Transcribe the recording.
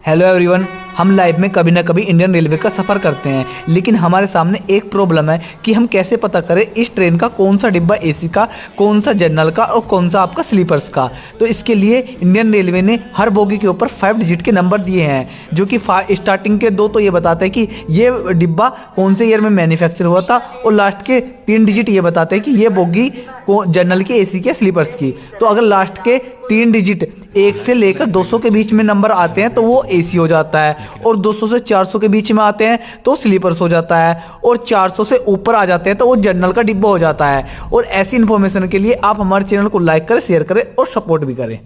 Hello everyone. हम life में कभी ना कभी इंडियन रेलवे का सफ़र करते हैं, लेकिन हमारे सामने एक प्रॉब्लम है कि हम कैसे पता करें इस ट्रेन का कौन सा डिब्बा एसी का, कौन सा जनरल का और कौन सा आपका स्लीपर्स का। तो इसके लिए इंडियन रेलवे ने हर बोगी के ऊपर 5 डिजिट के नंबर दिए हैं, जो कि स्टार्टिंग के 2 तो ये बताते हैं कि ये डिब्बा कौन से ईयर में मैन्युफैक्चर हुआ था, और लास्ट के 3 डिजिट ये बताते हैं कि ये बोगी जनरल की, एसी के, स्लीपर्स की। तो अगर लास्ट के 3 डिजिट 1 से लेकर 200 के बीच में नंबर आते हैं तो वो एसी हो जाता है, और 200 से 400 के बीच में आते हैं तो स्लीपर्स हो जाता है, और 400 से ऊपर आ जाते हैं तो वो जनरल का डिब्बा हो जाता है। और ऐसी इन्फॉर्मेशन के लिए आप हमारे चैनल को लाइक करें, शेयर करें और सपोर्ट भी करें।